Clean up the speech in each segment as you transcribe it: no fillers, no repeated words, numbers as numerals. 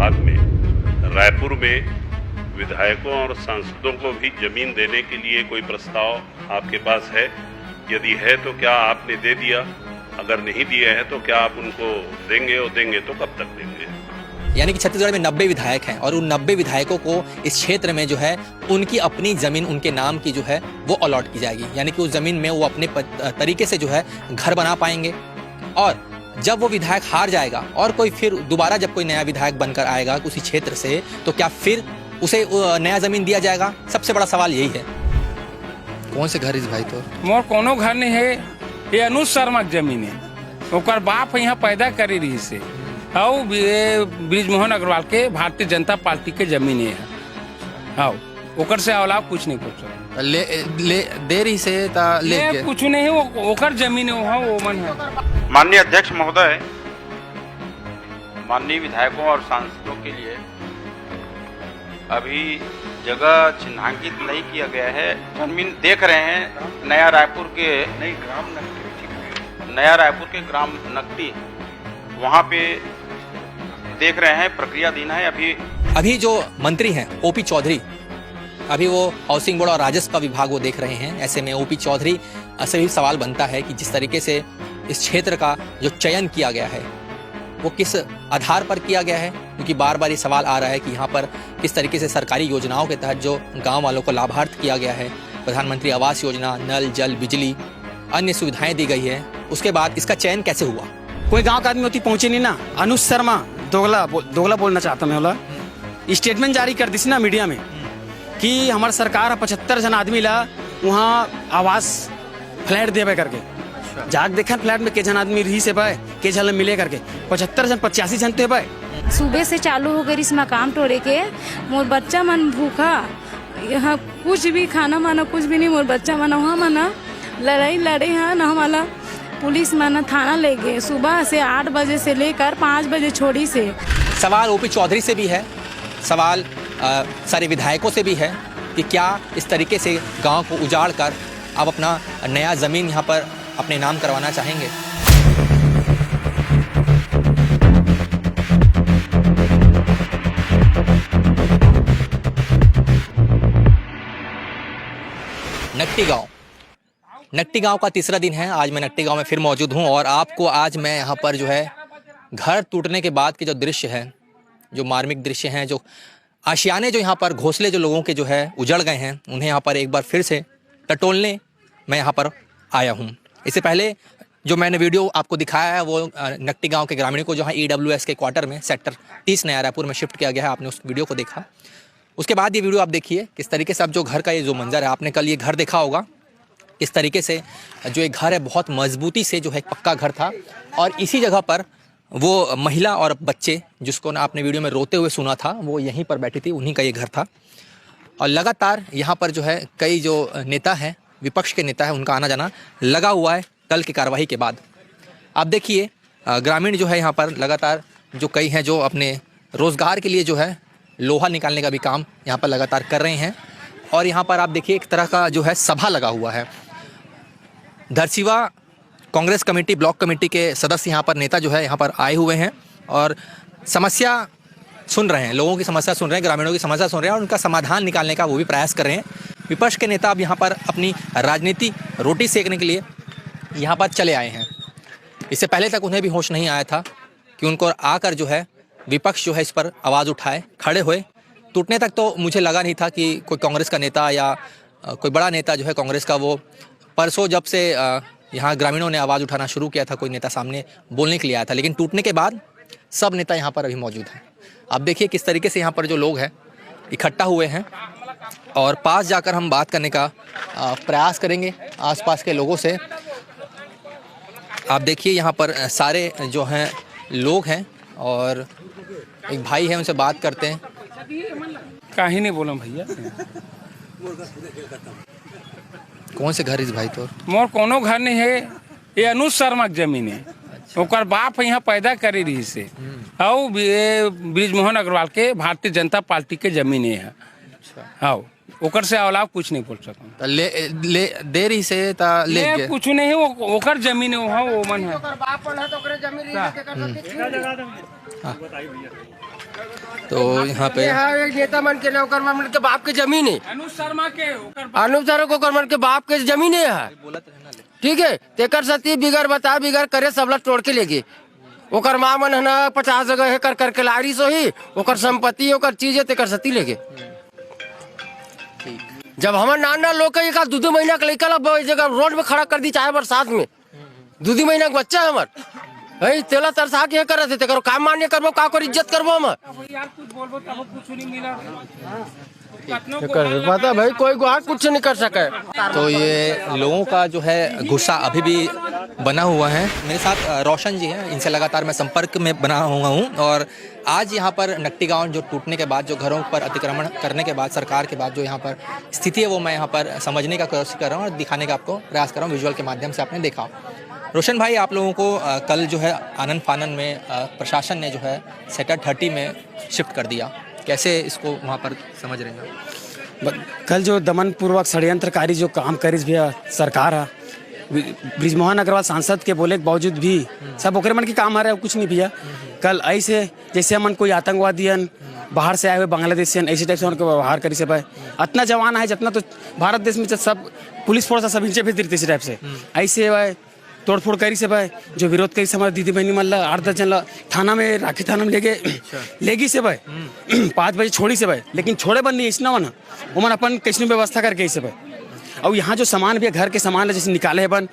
विभाग में रायपुर में विधायकों और सांसदों को भी जमीन देने के लिए कोई प्रस्ताव आपके पास है? यदि है तो क्या आपने दे दिया? अगर नहीं दिया है तो क्या आप उनको देंगे, और देंगे तो कब तक देंगे? यानी कि छत्तीसगढ़ में 90 विधायक हैं और उन 90 विधायकों को इस क्षेत्र में जो है उनकी अपनी जमीन उनके नाम की जो है वो अलॉट की जाएगी। यानी कि उस जमीन में वो अपने तरीके से जो है घर बना पाएंगे। और जब वो विधायक हार जाएगा और कोई फिर दोबारा जब कोई नया विधायक बनकर आएगा उसी क्षेत्र से, तो क्या फिर उसे नया जमीन दिया जाएगा? सबसे बड़ा सवाल यही है। कौन से घर इस भाई तो मोर कोनो घर नहीं है, ये अनुज शर्मा की जमीन है। ओकर बाप यहाँ पैदा करी रही से और ब्रिजमोहन अग्रवाल के भारतीय जनता पार्टी के जमीन है। हाँ, ओकर से अलावा कुछ नहीं पूछ ले दे रही से ले कुछ नहीं है, ओकर जमीन है, वहाँ वो मन है। माननीय अध्यक्ष महोदय, माननीय विधायकों और सांसदों के लिए अभी जगह चिन्हांकित नहीं किया गया है। जमीन देख रहे हैं नया रायपुर के ग्राम नकटी, वहाँ पे देख रहे हैं, प्रक्रियाधीन है। अभी जो मंत्री हैं ओपी चौधरी, अभी वो हाउसिंग बोर्ड और राजस्व का विभाग वो देख रहे हैं। ऐसे में ओपी चौधरी से भी सवाल बनता है कि जिस तरीके से इस क्षेत्र का जो चयन किया गया है वो किस आधार पर किया गया है, क्योंकि बार बार ये सवाल आ रहा है कि यहाँ पर किस तरीके से सरकारी योजनाओं के तहत जो गांव वालों को लाभार्थ किया गया है, प्रधानमंत्री आवास योजना, नल जल बिजली, अन्य सुविधाएं दी गई है, उसके बाद इसका चयन कैसे हुआ? कोई गांव का आदमी होती पहुंचे नहीं ना। अनुज शर्मा दोगला बोलना चाहता मैं होला स्टेटमेंट जारी कर दी ना मीडिया में कि हमारे सरकार 75 जन आदमी ला वहाँ आवास फ्लैट देवे करके। जाग देखा फ्लैट में के जन आदमी रही से पाए, के जन मिले करके 75 जन 85 जन तो पाए। सुबह से चालू हो गई इस मकाम टोरे के। मोर बच्चा मन भूखा, यहाँ कुछ भी खाना माना कुछ भी नहीं। मोर बच्चा मन वहाँ माना लड़ाई लड़े हैं ना, हमारा पुलिस माना थाना ले गए। सुबह से 8 बजे से लेकर 5 बजे छोड़ी से। सवाल ओपी चौधरी से भी है, सवाल सारे विधायकों से भी है कि क्या इस तरीके से गांव को उजाड़ कर अब अपना नया ज़मीन यहाँ पर अपने नाम करवाना चाहेंगे? नकटी गांव का तीसरा दिन है। आज मैं नकटी गांव में फिर मौजूद हूं और आपको आज मैं यहाँ पर जो है घर टूटने के बाद के जो दृश्य हैं, जो मार्मिक दृश्य हैं, जो आशियाने जो यहाँ पर घोंसले जो लोगों के जो है उजड़ गए हैं, उन्हें यहाँ पर एक बार फिर से टटोलने मैं यहाँ पर आया हूँ। इससे पहले जो मैंने वीडियो आपको दिखाया है वो नकटी गांव के ग्रामीणों को जहाँ EWS के क्वार्टर में सेक्टर 30 नया रायपुर में शिफ्ट किया गया है, आपने उस वीडियो को देखा। उसके बाद ये वीडियो आप देखिए किस तरीके से अब जो घर का ये जो मंजर है, आपने कल ये घर देखा होगा, इस तरीके से जो एक घर है बहुत मजबूती से जो है एक पक्का घर था और इसी जगह पर वो महिला और बच्चे जिसको ना आपने वीडियो में रोते हुए सुना था वो यहीं पर बैठी थी, उन्हीं का ये घर था। और लगातार यहाँ पर जो है कई जो नेता हैं, विपक्ष के नेता हैं, उनका आना जाना लगा हुआ है कल की कार्रवाई के बाद। आप देखिए ग्रामीण जो है यहाँ पर लगातार जो कई हैं जो अपने रोज़गार के लिए जो है लोहा निकालने का भी काम यहाँ पर लगातार कर रहे हैं। और यहाँ पर आप देखिए एक तरह का जो है सभा लगा हुआ है। Dharsiwa Congress committee, block committee के सदस्य यहाँ पर, नेता जो है यहाँ पर आए हुए हैं और समस्या सुन रहे हैं, लोगों की समस्या सुन रहे हैं, ग्रामीणों की समस्या सुन रहे हैं और उनका समाधान निकालने का वो भी प्रयास कर रहे हैं। विपक्ष के नेता अब यहाँ पर अपनी राजनीति रोटी सेकने के लिए यहाँ पर चले आए हैं। इससे पहले तक उन्हें भी होश नहीं आया था कि उनको आकर जो है विपक्ष जो है इस पर आवाज़ उठाए, खड़े हुए। टूटने तक तो मुझे लगा नहीं था कि कोई कांग्रेस का नेता या कोई बड़ा नेता जो है कांग्रेस का, वो परसों जब से यहाँ ग्रामीणों ने आवाज़ उठाना शुरू किया था, कोई नेता सामने बोलने के लिए आया था। लेकिन टूटने के बाद सब नेता यहाँ पर अभी मौजूद हैं। आप देखिए किस तरीके से यहाँ पर जो लोग हैं इकट्ठा हुए हैं और पास जाकर हम बात करने का प्रयास करेंगे आसपास के लोगों से। आप देखिए यहाँ पर सारे जो हैं लोग हैं और एक भाई है, उनसे बात करते हैं। काहे नहीं बोला भैया? कौन से घर इस भाई तो मोर कोनो घर नहीं है, ये अनुज शर्मा की जमीन है। ओकर बाप यहाँ पैदा करी रही से और ब्रिजमोहन अग्रवाल के भारतीय जनता पार्टी के जमीन है। हाँ, ओकर से अलावा कुछ नहीं बोल सकता। ले दे रही से ले कुछ नहीं, ओकर जमीन है, वहाँ वो मन है। तो यहाँ पे एक नेता मन के नौकर मन के बाप के जमीन है। अनुज शर्मा के अनुज शर्मा को के बाप के जमीन है। ठीक है, तेकर सती बिगर बता बिगर करे सबला तोड़ के ले गए। ओकर माँ मन है ना 50 जगह है कर करके लारी सो ही ओकर संपत्ति ओकर चीज है तेकर सती ले गए। जब हमार नाना लोग का एक 2-2 महीना का लड़का ला जगह रोड में खड़ा कर दी चाहे बरसात में 2-2 महीना का बच्चा हमार है तेला तरसा के कर रहे थे करो काम मान्य करबो का कर इज्जत करबो हम यार कुछ बोलबो तब कुछ नहीं मिला। पता भाई कोई गुहार कुछ नहीं कर सके। तो ये लोगों का जो है गुस्सा अभी भी बना हुआ है। मेरे साथ रोशन जी हैं, इनसे लगातार मैं संपर्क में बना हुआ हूँ और आज यहाँ पर नकटी गांव जो टूटने के बाद जो घरों पर अतिक्रमण करने के बाद सरकार के बाद जो यहाँ पर स्थिति है वो मैं यहाँ पर समझने का कोशिश कर रहा हूँ और दिखाने का आपको प्रयास कर रहा हूँ विजुअल के माध्यम से। आपने देखा रोशन भाई, आप लोगों को कल जो है आनन फानन में प्रशासन ने जो है सेक्टर 30 में शिफ्ट कर दिया, कैसे इसको वहाँ पर समझ रहे हैं? कल जो दमन पूर्वक षड्यंत्रकारी जो काम करी भैया सरकार है, ब्रिजमोहन अग्रवाल सांसद के बोले के बावजूद भी सब ओकरे मन के काम आ रहा है, कुछ नहीं भैया। कल ऐसे जैसे हमन कोई आतंकवादियन बाहर से आए हुए बांग्लादेशियन ऐसे टाइप से उनको व्यवहार करी से भाई इतना जवान है जितना तो भारत देश में सब पुलिस फोर्स सब इनसे भेज देते इसी टाइप से ऐसे भाई तोड़फोड़ करी से भाई जो विरोध करी से हमारे दीदी बहनी मल्ला 8-10 जन थाना में राखी थाना में लेगी से भाई 5 बजे छोड़ी से भाई, लेकिन छोड़े बंद नहीं इसना ना वो मन अपन कैसे व्यवस्था करके ऐसे भाई। और यहाँ जो सामान भी घर के सामान जैसे निकाले है बन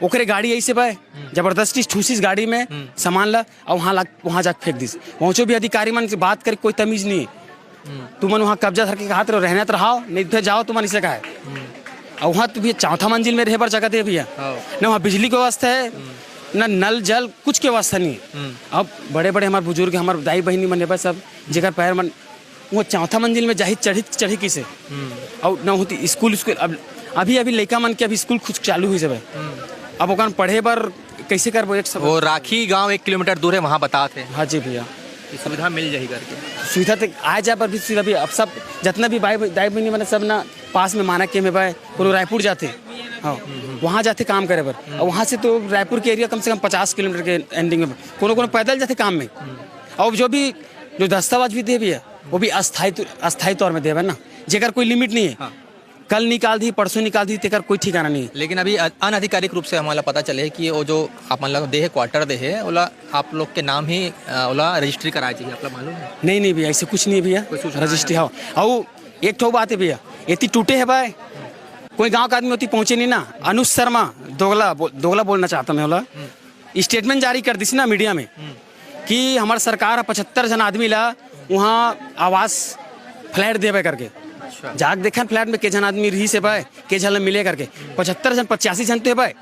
ओकरे गाड़ी ऐसे भाई जबरदस्ती ठूसिस गाड़ी में सामान ला और वहाँ जाके फेंक दिस। पहुँचो भी अधिकारी मन से बात करके कोई तमीज नहीं है, तुम वहाँ कब्जा धर के हाथ रहने तो रहो नहीं फिर जाओ तुम इसे कहा है। और वहाँ तो भैया 4था मंजिल में रहे पर जगह दे भैया न वहाँ बिजली की व्यवस्था है न नल जल कुछ की व्यवस्था नहीं है। अब बड़े बड़े हमारे बुजुर्ग हमारे दाई बहनी मन है सब जगह पैर मन वो 4था मंजिल में जाही चढ़ी किसे और न होती स्कूल अब अभी लड़का मन के अभी स्कूल खुद चालू हुई सब अब ओकन पढ़े पर कैसे कर वो राखी गांव 1 किलोमीटर दूर है वहाँ बता थे। हाँ जी भैया सुविधा मिल जाएगी करके सुविधा तो आ जाए पर भी सुविधा भी अब सब जितना भी दाई बहनी मैंने सब ना पास में माना के में भाई पूरे रायपुर जाते हाँ वहाँ जाते काम करे पर और वहाँ से तो रायपुर के एरिया कम से कम 50 किलोमीटर के एंडिंग में कोनो पैदल जाते काम में। और जो दस्तावेज भी दे भैया वो भी अस्थायी तौर में देवे ना जेकर कोई लिमिट नहीं है। कल निकाल दी परसों निकाल दी तेकर कोई ठिकाना नहीं है। लेकिन अभी अनाधिकारिक रूप से हमारा पता चले कि वो जो आप मतलब देह क्वार्टर दे है ओला आप लोग के नाम ही ओला रजिस्ट्री कराई चाहिए, आप लोग मालूम है? नहीं भैया ऐसे कुछ नहीं भैया रजिस्ट्री हाँ। और एक ठो बात है भैया इतनी टूटे है भाई कोई गांव का आदमी होती पहुंचे नहीं ना। अनुज शर्मा दोगला बोलना चाहता मैं बोला स्टेटमेंट जारी कर दी ना मीडिया में कि हमारी सरकार 75 जन आदमी ला वहाँ आवास फ्लैट देवे करके जाग देखा फ्लैट में के जन आदमी रही से भाई के जन मिले करके 75 जन 85 जन तो है भाई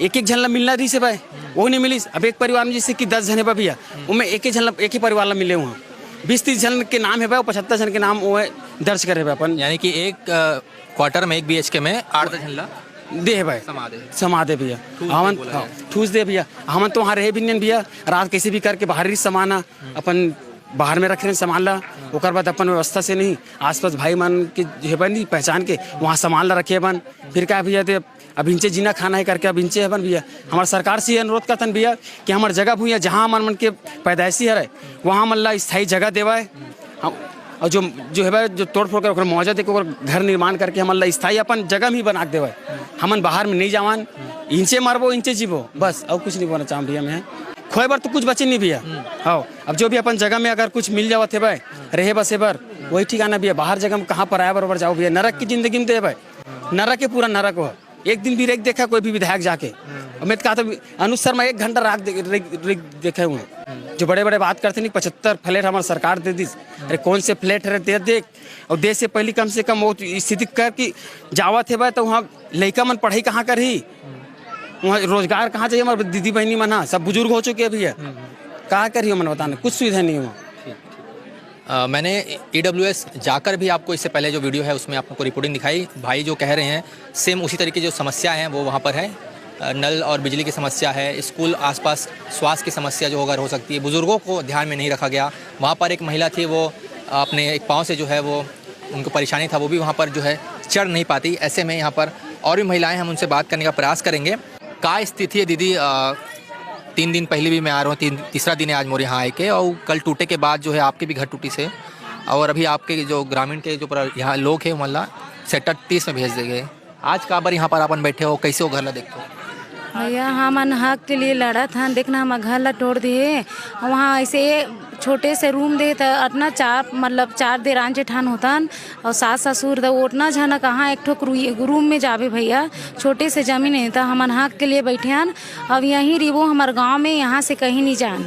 एक जन मिलना रही से भाई वो नहीं मिली। अब एक परिवार में जैसे कि 10 जन है भैया उनमें एक ही परिवार ला मिले वहाँ 20-30 जन के नाम है भाई 75 जन के नाम वो दर्ज करे भाई अपन यानी कि एक क्वार्टर में 1 BHK में 8-10 जन ला दे है भाई समा दे भैया हमन ठूस दे भैया हमन तो वहाँ रहे भी नहीं भैया रात कैसे भी करके बाहर ही समाना अपन बाहर में रख रहे सामान ला ओकर बाद अपन व्यवस्था से नहीं आसपास भाई मान के है बन पहचान के वहाँ सामान ला रखे बन फिर क्या भैया तो अब इनसे जीना खाना है करके अब इनसे है बन भैया हमारे सरकार से अनुरोध करता भैया कि हमारे जगह भूया जहाँ मन के पैदाइशी है वहाँ मन ला स्थायी जगह देवा है और जो है भाई जो तोड़ फोड़ कर मौजूद है घर निर्माण करके हम ला स्थायी अपन जगह में ही बना देवा है। हमन बाहर में नहीं जावान इनसे मरबो इनसे जीवो बस और कुछ नहीं बोलना चाहूँ भैया मैं खोए बार तो कुछ बचे नहीं भैया हाँ। अब जो भी अपन जगह में अगर कुछ मिल जावा थे भाई रहे बसे बार वही ठिकाना भैया बाहर जगह में कहाँ पर आया बराबर जाओ भैया नरक की जिंदगी में दे भाई नरक के पूरा नरक हो। एक दिन भी रेख देखा कोई भी विधायक जाके मैं कहा था अनुज शर्मा 1 घंटा राख देखे हुए जो बड़े बड़े बात करते नहीं 75 फ्लैट हमारी सरकार दे दी। अरे कौन से फ्लैट है दे देख और देश से पहले कम से कम वो स्थिति कर कि जावा थे भाई तो वहाँ लड़का मन पढ़ाई कहाँ कर ही वहाँ रोजगार कहाँ चाहिए हमारे दीदी बहनी मन हाँ सब बुजुर्ग हो चुके हैं भैया कहाँ करिए मन बताना कुछ सुविधा नहीं हुआ। मैंने EWS जाकर भी आपको इससे पहले जो वीडियो है उसमें आपको रिपोर्टिंग दिखाई। भाई जो कह रहे हैं सेम उसी तरीके जो समस्या है वो वहाँ पर है, नल और बिजली की समस्या है, स्कूल आसपास स्वास्थ्य की समस्या जो अगर हो सकती है, बुज़ुर्गों को ध्यान में नहीं रखा गया। वहाँ पर एक महिला थी वो अपने एक पाँव से जो है वो उनको परेशानी था वो भी वहाँ पर जो है चढ़ नहीं पाती। ऐसे में यहाँ पर और भी महिलाएँ हम उनसे बात करने का प्रयास करेंगे। क्या स्थिति है दीदी 3 दिन पहले भी मैं आ रहा हूँ, तीसरा दिन है आज मोरे यहाँ आए के। और कल टूटे के बाद जो है आपके भी घर टूटी से, और अभी आपके जो ग्रामीण के जो यहाँ लोग हैं मतलब सेक्टर 30 में भेज दे गए। आज का बार यहाँ पर अपन बैठे हो, कैसे हो घर ला देखते हो? भैया हमन हक के लिए लड़ा था, देखना हम घर ला तोड़ दिए। वहाँ ऐसे छोटे से रूम दे तो अपना चार देरान जेठान होतन और सास ससुर तो उतना झना कहाँ एक ठोक रूम में जावे भैया, छोटे से जमीन है। तो हमन हक के लिए बैठे हन, अब यहीं रिबो हमार गांव में, यहाँ से कहीं नहीं जान।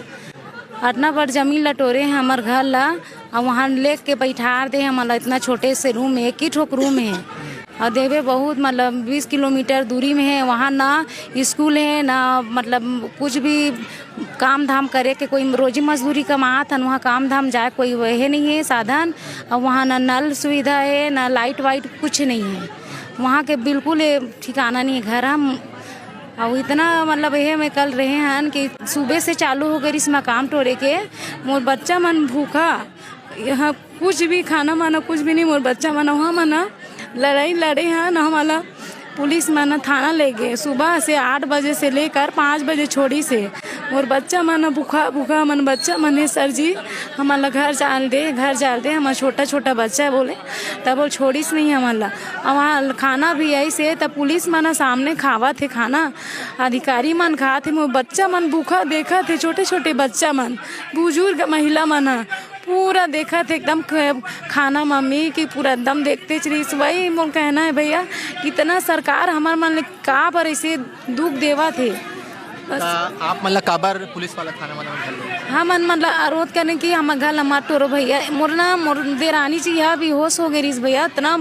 इतना बड़ जमीन लटोरे हैं हमार घर ला, और वहाँ ले के बैठा दे हमारा इतना छोटे से रूम में, एक ही ठोक रूम है। और देवे बहुत मतलब 20 किलोमीटर दूरी में है, वहाँ ना स्कूल है ना मतलब कुछ भी काम धाम करे के कोई रोजी मजदूरी कमात हन, वहाँ काम धाम जाए कोई वह नहीं है साधन। और वहाँ ना नल सुविधा है ना लाइट वाइट कुछ नहीं है, वहाँ के बिल्कुल ठिकाना नहीं है घर। हम और इतना मतलब यह में कल रहे हैं कि सुबह से चालू हो गई इसमें काम टोरे के, मोर बच्चा मन भूखा, यहाँ कुछ भी खाना माना कुछ भी नहीं, मोर बच्चा मन वहाँ मना लड़ाई लड़े हैं ना, हमारा पुलिस माना थाना ले गए। सुबह से 8 बजे से लेकर 5 बजे छोड़ी से मोर बच्चा माना भूखा मन बच्चा मने सर जी हमारा घर जाल दे हमारा छोटा बच्चा बोले, तब बोल छोड़ीस नहीं हमारा। और वहाँ खाना भी ऐसे तब पुलिस माना सामने खावा थे खाना, अधिकारी मन खा थे, मोर बच्चा मन भूखा देखा थे, छोटे बच्चा मन बुजुर्ग महिला मना पूरा देखा थे एकदम खाना मम्मी की पूरा एकदम देखते चली। वही मोर कहना है भैया कितना सरकार हमारे मन का पर ऐसे दुख देवा थे। बस आप मतलब काबर पुलिस वाला थाना वाला हम मतलब आरोप करने की हम घर लम्बा टोरो भैया, मोर देरानी जी यहाँ भी होश हो गई भैया, इतना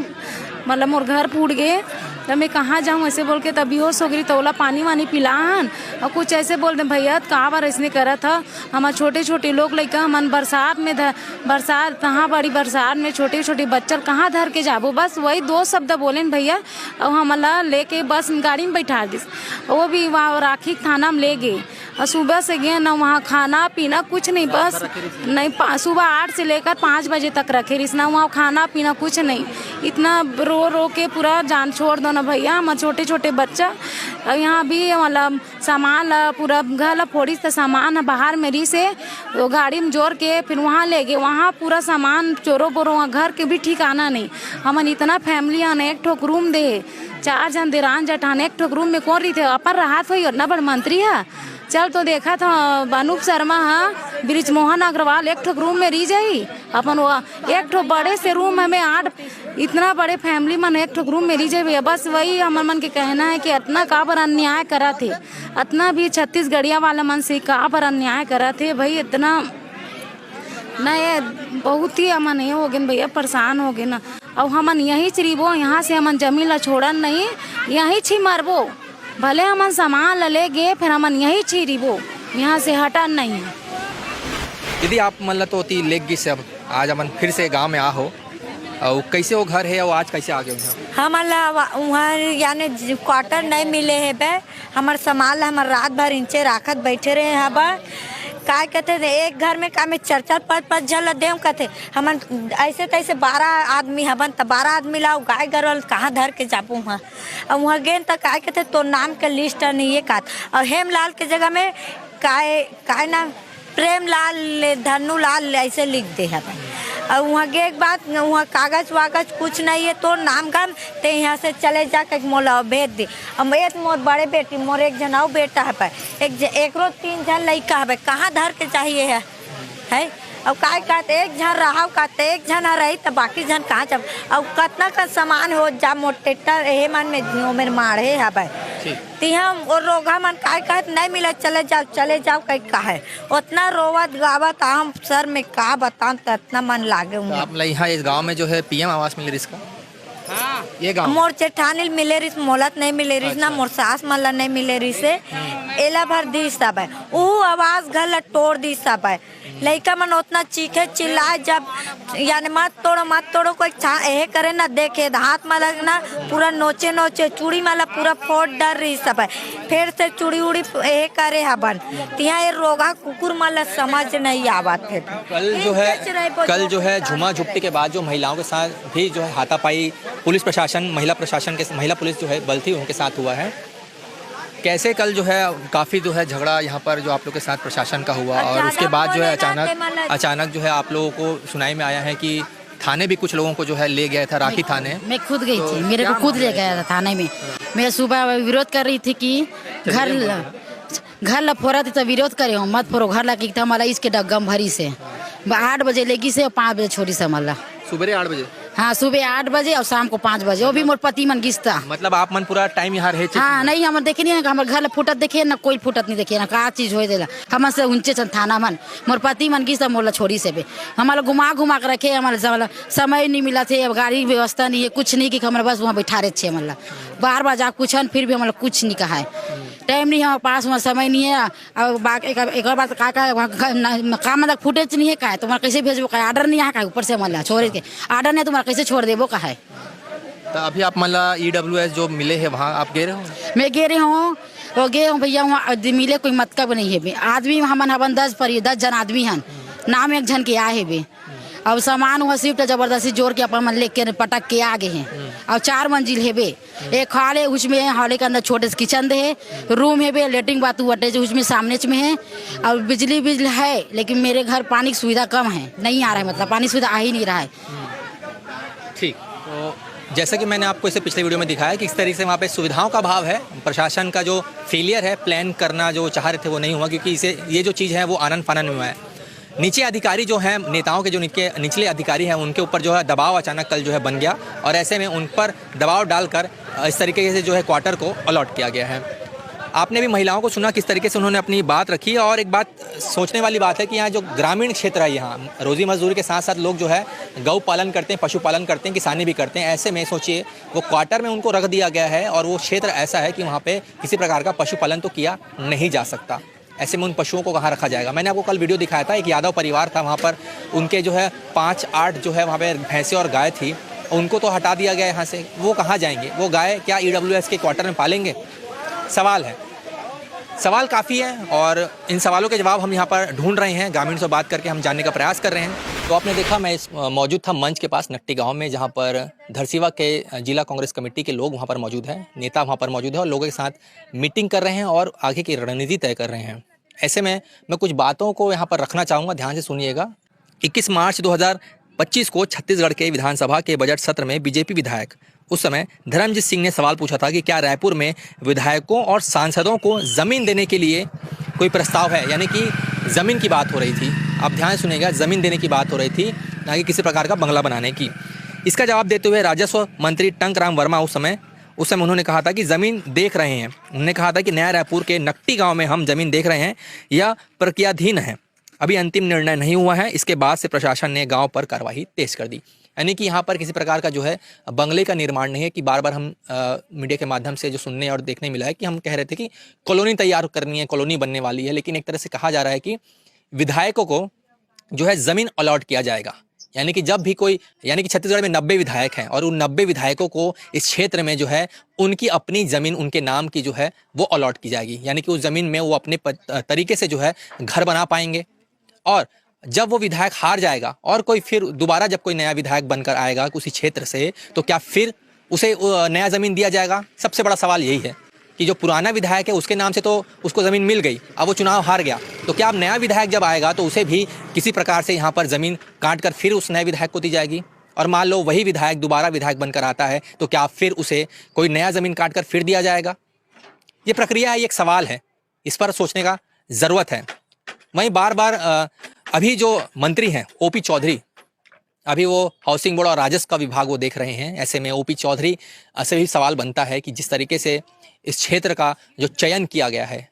मतलब मोर घर फूट गए। तब मैं कहाँ जाऊँ ऐसे बोल के, तब बेहोश हो गई। तोला पानी वानी पिलाहन और कुछ ऐसे बोल दे भैया कहाँ बार ऐसने करा था। हमारे छोटे लोग लड़का हमन बरसात कहाँ बड़ी बरसात में छोटे बच्चर कहाँ धर के जाबो, बस वही 2 शब्द बोले भैया। और हमला लेके बस गाड़ी में बैठा दिस, वो भी वहाँ राखी थाना में ले गए। और सुबह से गए ना वहाँ खाना पीना कुछ नहीं, बस नहीं सुबह 8 से लेकर 5 बजे तक रखे रिस ना, वहाँ खाना पीना कुछ नहीं। इतना रो के पूरा जान छोड़ दो ना भैया, हमारे छोटे बच्चा। और यहाँ भी मतलब सामान ला पूरा घर ला फोड़ी तो सामान बाहर में री से वो गाड़ी में जोड़ के फिर वहाँ ले गए, वहाँ पूरा सामान चोरो बोरो, वहाँ घर के भी ठिकाना नहीं। हमन इतना फैमिली आने एक ठोक रूम दे 4 जन देरान जठान एक ठोक रूम में कौन रही थे, अपन राहत हुई इतना बड़ मंत्री है। चल तो देखा था अनूप शर्मा है ब्रिजमोहन अग्रवाल एक ठोक रूम में रही जाई अपन, वो एक ठोक बड़े से रूम हमें 8 इतना बड़े फैमिली मन एक ठोक रूम में रही जाए। बस वही हमार मन के कहना है कि इतना का पर अन्याय करा थे, इतना भी छत्तीसगढ़िया वाला मन से का पर अन्याय करा थे भाई, इतना नहीं बहुत ही हमन ये हो गए भैया, परेशान हो गए ना। और हमन यहीं चरीबो, यहाँ से हमन जमीन ला छोड़न नहीं, यहीं छी मरबो, भले हमन सामान ले गए फिर हमन यहीं छिरीबो, यहाँ से हटन नहीं। दीदी आप मतलब तो लेग गई से अब आज हमन फिर से गांव में आ हो, और कैसे वो घर है और आज कैसे आ गए हमारा वहाँ यानी क्वार्टर नहीं मिले है बे, हमारे सामान हमारे रात भर इंचे राखत बैठे रहे हैं। बा का कहते थे एक घर में का में 4-5 झल देव कहते हमन ऐसे तैसे 12 आदमी हबन, तो 12 आदमी लाओ गाय गरल कहाँ धर के जापू वहाँ। और वहाँ गए तो का कहते तो नाम के लिस्ट नहीं ये का, और हेमलाल के जगह में काय नाम प्रेमलाल धनुलाल ऐसे लिख दे है। और वहाँ के एक बात वहाँ कागज वागज कुछ नहीं है, तो नाम गम ते यहाँ से चले जा के मोला भेज दे। अब एक मोर बड़े बेटी मोर एक जन और बेटा है पे एक रोज 3 जन लड़का है, कहाँ धर के चाहिए है। अब काय कहते एक जन रहा कहते एक जन रही तो बाकी जन कहाँ जब। अब कितना का सामान हो जा मोटेटर हे मन में मेरे मारे है भाई तिहा और रोगा मन काय कहते नहीं मिला चले जाओ कहीं का है, उतना रोवत गावत हम सर में का बताऊं तो इतना मन लागे हूँ। आप यहाँ इस गांव में जो है PM आवास मिले इसका ये गांव मोर जेठानी मिले रिस मोलत नहीं मिले रिस ना, मोर सास मल्ला नहीं मिले रिस एला भर दी सब है, वो आवाज घर तोड़ दी सब है। लड़का मन उतना चीखे चिल्लाए जब यानी मत तोड़ो कोई यह करे ना देखे हाथ में लगना पूरा नोचे चूड़ी माला पूरा फोड़ डर रही सब है, फिर से चूड़ी उड़ी यह करे हबन तिहा ये रोगा कुकुर माला समझ नहीं आवत है। कल जो है झुमा झुपटी के बाद जो महिलाओं के साथ भी जो है हाथापाई पुलिस प्रशासन महिला पुलिस जो है बल थी उनके साथ हुआ है, कैसे कल जो है काफ़ी जो है झगड़ा यहाँ पर जो आप लोग के साथ प्रशासन का हुआ और उसके बाद जो है अचानक जो है आप लोगों को सुनाई में आया है कि थाने भी कुछ लोगों को जो है ले गया था, राखी थाने। मैं खुद गई थी, मेरे को खुद ले गया था थाने में। मैं सुबह विरोध कर रही थी कि घर ला फोड़ा थी तो विरोध करे हो मत फोड़ो, घर ला की था मला इसके डगम भरी से 8 बजे लेगी से 5 बजे छोड़ी से मला सुबह 8 बजे। हाँ सुबह 8 बजे और शाम को 5 बजे। वो भी मोर पति मन गिस्ता। मतलब आप मन पूरा टाइम यहाँ रहे? हाँ नहीं हम देखे नहीं, हमारे घर फुटत देखे ना, कोई फुटत नहीं देखे ना, का चीज हो देला हम से ऊंचे थाना मन मोर पति मन गिस्ता मोला छोड़ी से भी हमारा घुमा के रखे। हमारे समय नहीं मिला थे, अब गाड़ी व्यवस्था नहीं है, कुछ नहीं कि हमारे बस वहाँ बैठा रहे थे। मतलब बार जा पूछन फिर भी हमारा कुछ नहीं कहा है, टाइम नहीं है हमारे पास, वहाँ समय नहीं है। अब एक बार का काम मतलब फुटेज नहीं है का, तुम्हारा कैसे भेजबो का, ऑर्डर नहीं है का, ऊपर से मतलब छोड़ के ऑर्डर नहीं तुम्हारा कैसे छोड़ देबो का है। तो अभी आप मतलब EWS जो मिले हैं वहाँ आप गए रहे हो? मैं गए रही हूँ, वो गए हूँ भैया, वहाँ मिले कोई मतलब नहीं है। आदमी हमन हवन 10 जन आदमी हन, नाम एक जन के आए है। अब सामान हुआ शिफ्ट जबरदस्ती जोड़ के अपन मन लेके पटक के आ गए हैं। अब 4 मंजिल है बे, एक हॉल है उसमें, हॉल के अंदर छोटे से किचन है, रूम है बे, लेटरिन बाथरूम अटैच उसमें सामने में है। और बिजली है, लेकिन मेरे घर पानी की सुविधा कम है, नहीं आ रहा है, मतलब पानी सुविधा आ ही नहीं रहा है। ठीक, तो जैसा कि मैंने आपको इसे पिछले वीडियो में दिखाया कि इस तरीके से वहाँ पे सुविधाओं का अभाव है, प्रशासन का जो फेलियर है, प्लान करना जो चाह रहे थे वो नहीं हुआ, क्योंकि इसे ये जो चीज़ है वो आनन फानन में हुआ है। नीचे अधिकारी जो हैं, नेताओं के जो निचले अधिकारी हैं, उनके ऊपर जो है दबाव अचानक कल जो है बन गया और ऐसे में उन पर दबाव डालकर इस तरीके से जो है क्वार्टर को अलॉट किया गया है। आपने भी महिलाओं को सुना किस तरीके से उन्होंने अपनी बात रखी। और एक बात सोचने वाली बात है कि यहाँ जो ग्रामीण क्षेत्र है, यहाँ रोजी मजदूरी के साथ साथ लोग जो है गौ पालन करते हैं, पशुपालन करते हैं, किसानी भी करते हैं। ऐसे में सोचिए वो क्वार्टर में उनको रख दिया गया है और वो क्षेत्र ऐसा है कि वहाँ पे किसी प्रकार का पशुपालन तो किया नहीं जा सकता। ऐसे में उन पशुओं को कहाँ रखा जाएगा? मैंने आपको कल वीडियो दिखाया था, एक यादव परिवार था वहाँ पर, उनके जो है 5-8 जो है वहाँ पे भैंसें और गाय थी, उनको तो हटा दिया गया यहाँ से। वो कहाँ जाएंगे? वो गाय क्या EWS के क्वार्टर में पालेंगे? सवाल है, सवाल काफ़ी है और इन सवालों के जवाब हम यहाँ पर ढूंढ रहे हैं, ग्रामीण से बात करके हम जानने का प्रयास कर रहे हैं। तो आपने देखा मैं मौजूद था मंच के पास नट्टी गांव में, जहाँ पर धरसीवा के जिला कांग्रेस कमेटी के लोग वहाँ पर मौजूद हैं, नेता वहाँ पर मौजूद है और लोगों के साथ मीटिंग कर रहे हैं और आगे की रणनीति तय कर रहे हैं। ऐसे में मैं कुछ बातों को यहाँ पर रखना चाहूँगा, ध्यान से सुनिएगा। 21 मार्च 2025 को छत्तीसगढ़ के विधानसभा के बजट सत्र में बीजेपी विधायक उस समय धर्मजीत सिंह ने सवाल पूछा था कि क्या रायपुर में विधायकों और सांसदों को ज़मीन देने के लिए कोई प्रस्ताव है, यानी कि ज़मीन की बात हो रही थी। आप ध्यान सुनिएगा, ज़मीन देने की बात हो रही थी, ना कि किसी प्रकार का बंगला बनाने की। इसका जवाब देते हुए राजस्व मंत्री टंकराम वर्मा उस समय उन्होंने कहा था कि ज़मीन देख रहे हैं। उन्होंने कहा था कि नया रायपुर के नट्टी गाँव में हम ज़मीन देख रहे हैं, यह प्रक्रियाधीन है, अभी अंतिम निर्णय नहीं हुआ है। इसके बाद से प्रशासन ने गाँव पर कार्रवाई तेज कर दी। यानी कि यहाँ पर किसी प्रकार का जो है बंगले का निर्माण नहीं है कि बार बार हम मीडिया के माध्यम से जो सुनने और देखने मिला है कि हम कह रहे थे कि कॉलोनी तैयार करनी है, कॉलोनी बनने वाली है, लेकिन एक तरह से कहा जा रहा है कि विधायकों को जो है ज़मीन अलॉट किया जाएगा। यानी कि जब भी कोई, यानी कि छत्तीसगढ़ में 90 विधायक हैं और उन 90 विधायकों को इस क्षेत्र में जो है उनकी अपनी ज़मीन उनके नाम की जो है वो अलॉट की जाएगी। यानी कि उस ज़मीन में वो अपने तरीके से जो है घर बना पाएंगे और जब वो विधायक हार जाएगा और कोई फिर दोबारा जब कोई नया विधायक बनकर आएगा उसी क्षेत्र से, तो क्या फिर उसे नया ज़मीन दिया जाएगा? सबसे बड़ा सवाल यही है कि जो पुराना विधायक है उसके नाम से तो उसको ज़मीन मिल गई, अब वो चुनाव हार गया, तो क्या अब नया विधायक जब आएगा तो उसे भी किसी प्रकार से यहाँ पर ज़मीन काट कर फिर उस नए विधायक को दी जाएगी? और मान लो वही विधायक दोबारा विधायक बनकर आता है तो क्या फिर उसे कोई नया ज़मीन काट कर फिर दिया जाएगा? ये प्रक्रिया है, ये एक सवाल है, इस पर सोचने का ज़रूरत है। वहीं बार बार अभी जो मंत्री हैं OP चौधरी, अभी वो हाउसिंग बोर्ड और राजस्व का विभाग वो देख रहे हैं। ऐसे में OP चौधरी से भी सवाल बनता है कि जिस तरीके से इस क्षेत्र का जो चयन किया गया है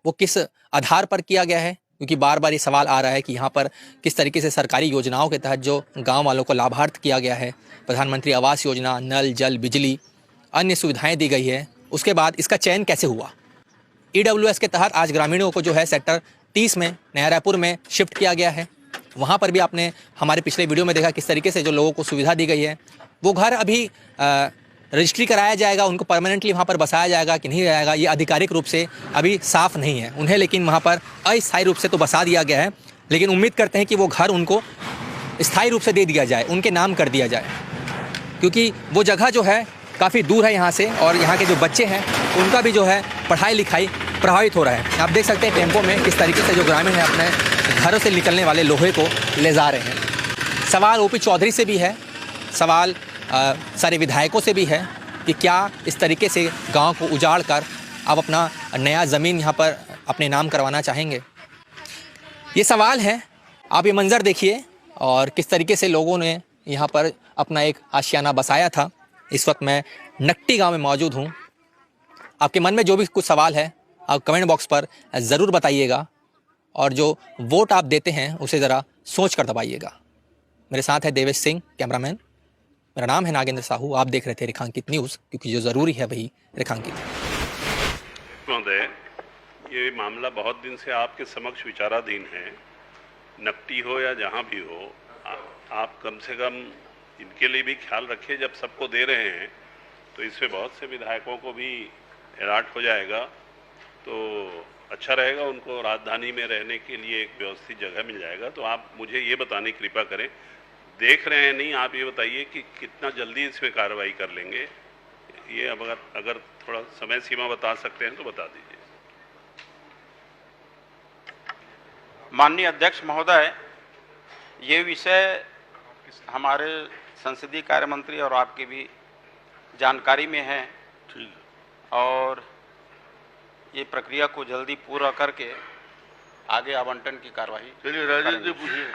वो किस आधार पर किया गया है, क्योंकि बार बार ये सवाल आ रहा है कि यहाँ पर किस तरीके से सरकारी योजनाओं के तहत जो गांव वालों को लाभार्थ किया गया है, प्रधानमंत्री आवास योजना, नल जल बिजली, अन्य सुविधाएँ दी गई है, उसके बाद इसका चयन कैसे हुआ? EWS के तहत आज ग्रामीणों को जो है सेक्टर 30 में नया रायपुर में शिफ्ट किया गया है। वहाँ पर भी आपने हमारे पिछले वीडियो में देखा किस तरीके से जो लोगों को सुविधा दी गई है। वो घर अभी रजिस्ट्री कराया जाएगा, उनको परमानेंटली वहाँ पर बसाया जाएगा कि नहीं जाएगा, ये आधिकारिक रूप से अभी साफ नहीं है उन्हें, लेकिन वहाँ पर अस्थायी रूप से तो बसा दिया गया है। लेकिन उम्मीद करते हैं कि वो घर उनको स्थायी रूप से दे दिया जाए, उनके नाम कर दिया जाए, क्योंकि वो जगह जो है काफ़ी दूर है यहाँ से और यहाँ के जो बच्चे हैं उनका भी जो है पढ़ाई लिखाई प्रभावित हो रहा है। आप देख सकते हैं टेम्पो में किस तरीके से जो ग्रामीण है अपने घरों से निकलने वाले लोहे को ले जा रहे हैं। सवाल ओपी चौधरी से भी है, सवाल सारे विधायकों से भी है कि क्या इस तरीके से गांव को उजाड़ कर आप अपना नया ज़मीन यहाँ पर अपने नाम करवाना चाहेंगे? ये सवाल है। आप ये मंज़र देखिए और किस तरीके से लोगों ने यहाँ पर अपना एक आशियाना बसाया था। इस वक्त मैं नकटी गांव में मौजूद हूँ। आपके मन में जो भी कुछ सवाल है आप कमेंट बॉक्स पर ज़रूर बताइएगा और जो वोट आप देते हैं उसे ज़रा सोच कर दबाइएगा। मेरे साथ है देवेश सिंह कैमरामैन। मेरा नाम है नागेंद्र साहू। आप देख रहे थे रेखांकित न्यूज़, क्योंकि जो ज़रूरी है वही रेखांकित है। महोदय, ये मामला बहुत दिन से आपके समक्ष विचाराधीन है। नकटी हो या जहाँ भी हो, आप कम से कम इनके लिए भी ख्याल रखिए। जब सबको दे रहे हैं तो इसमें बहुत से विधायकों को भी अलर्ट हो जाएगा, तो अच्छा रहेगा। उनको राजधानी में रहने के लिए एक व्यवस्थित जगह मिल जाएगा। तो आप मुझे ये बताने की कृपा करें, देख रहे हैं नहीं, आप ये बताइए कि कितना जल्दी इसमें कार्रवाई कर लेंगे। ये अगर थोड़ा समय सीमा बता सकते हैं तो बता दीजिए। माननीय अध्यक्ष महोदय, ये विषय हमारे संसदीय कार्य मंत्री और आपके भी जानकारी में है, और ये प्रक्रिया को जल्दी पूरा करके आगे आवंटन की कार्रवाई। चलिए राजेश जी पूछिए।